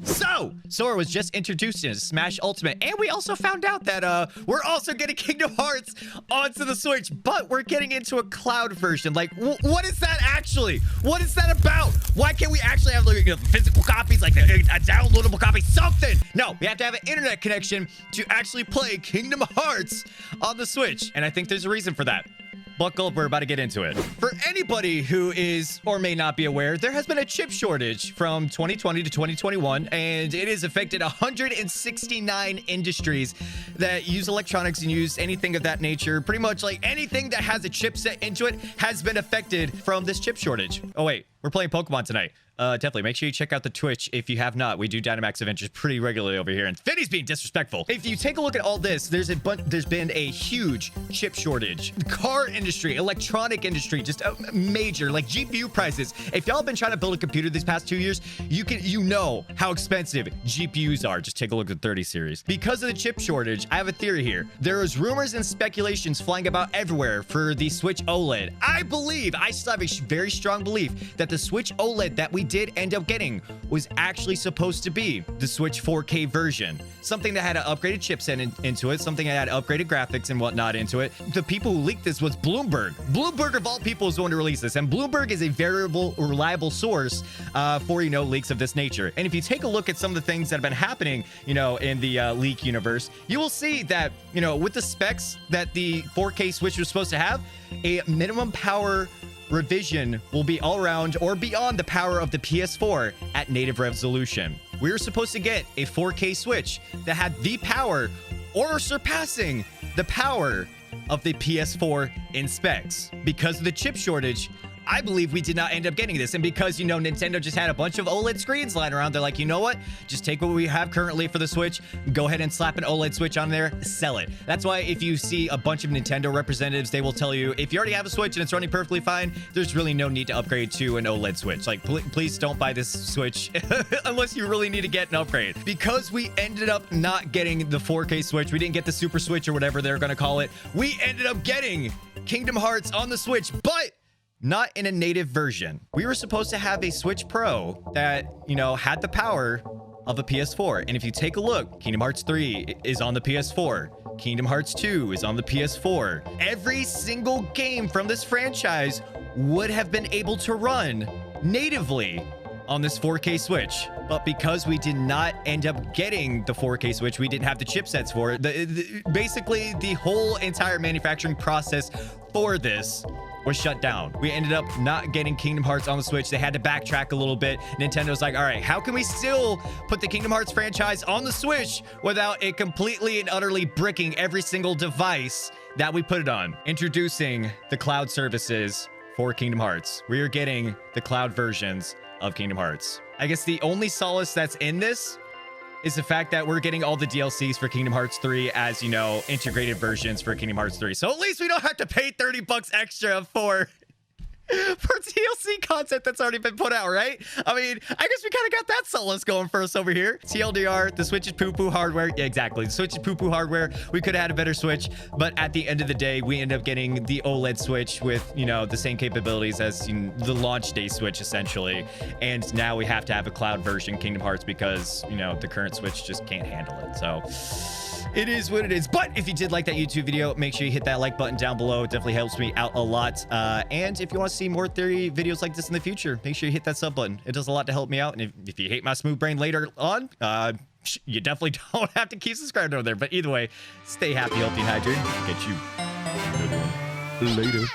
So, Sora was just introduced in Smash Ultimate, and we also found out that we're also getting Kingdom Hearts onto the Switch, but we're getting into a cloud version. Like, what is that actually? What is that about? Why can't we actually have like, physical copies, like a downloadable copy, something? No, we have to have an internet connection to actually play Kingdom Hearts on the Switch, and I think there's a reason for that. Buckle up, we're about to get into it. For anybody who is or may not be aware, there has been a chip shortage from 2020 to 2021, and it has affected 169 industries that use electronics and use anything of that nature. Pretty much like anything that has a chipset into it has been affected from this chip shortage. Oh wait, we're playing Pokemon tonight. Definitely make sure you check out the Twitch if you have not. We do Dynamax Adventures pretty regularly over here, and Finny's being disrespectful. If you take a look at all this, there's been a huge chip shortage. The car industry, electronic industry, just major, like GPU prices. If y'all have been trying to build a computer these past 2 years, you know how expensive GPUs are. Just take a look at the 30 series. Because of the chip shortage, I have a theory here. There is rumors and speculations flying about everywhere for the Switch OLED. I still have a very strong belief that the Switch OLED that we did end up getting was actually supposed to be the Switch 4K version. Something that had an upgraded chipset into it, something that had upgraded graphics and whatnot into it. The people who leaked this was Bloomberg. Bloomberg, of all people, is going to release this, and Bloomberg is a variable, reliable source for, leaks of this nature. And if you take a look at some of the things that have been happening, in the leak universe, you will see that, with the specs that the 4K Switch was supposed to have, a minimum power revision will be all around or beyond the power of the PS4 at native resolution. We were supposed to get a 4K Switch that had the power or surpassing the power of the PS4 in specs. Because of the chip shortage, I believe we did not end up getting this. And because, Nintendo just had a bunch of OLED screens lying around, they're like, you know what? Just take what we have currently for the Switch, go ahead and slap an OLED Switch on there, sell it. That's why if you see a bunch of Nintendo representatives, they will tell you, if you already have a Switch and it's running perfectly fine, there's really no need to upgrade to an OLED Switch. Like, please don't buy this Switch unless you really need to get an upgrade. Because we ended up not getting the 4K Switch, we didn't get the Super Switch or whatever they're going to call it, we ended up getting Kingdom Hearts on the Switch, but not in a native version. We were supposed to have a Switch Pro that, had the power of a PS4. And if you take a look, Kingdom Hearts 3 is on the PS4. Kingdom Hearts 2 is on the PS4. Every single game from this franchise would have been able to run natively on this 4K Switch. But because we did not end up getting the 4K Switch, we didn't have the chipsets for it. Basically, the whole entire manufacturing process for this was shut down. We ended up not getting Kingdom Hearts on the Switch. They had to backtrack a little bit. Nintendo's like, all right, how can we still put the Kingdom Hearts franchise on the Switch without it completely and utterly bricking every single device that we put it on? Introducing the cloud services for Kingdom Hearts. We are getting the cloud versions of Kingdom Hearts. I guess the only solace that's in this is the fact that we're getting all the DLCs for Kingdom Hearts 3 as, integrated versions for Kingdom Hearts 3. So at least we don't have to pay 30 bucks extra for DLC content that's already been put out, right? I mean, I guess we kind of got that solace going for us over here. TLDR, the Switch is poo-poo hardware. Yeah, exactly. The Switch is poo-poo hardware. We could have had a better Switch, but at the end of the day, we end up getting the OLED Switch with, the same capabilities as the launch day Switch, essentially. And now we have to have a cloud version Kingdom Hearts because, the current Switch just can't handle it. So it is what it is. But if you did like that YouTube video, make sure you hit that like button down below. It definitely helps me out a lot. And if you want to see more theory videos like this in the future, make sure you hit that sub button. It does a lot to help me out. And if you hate my smooth brain later on, you definitely don't have to keep subscribing over there. But either way, stay happy, healthy, and hydrated. Get you a good one later.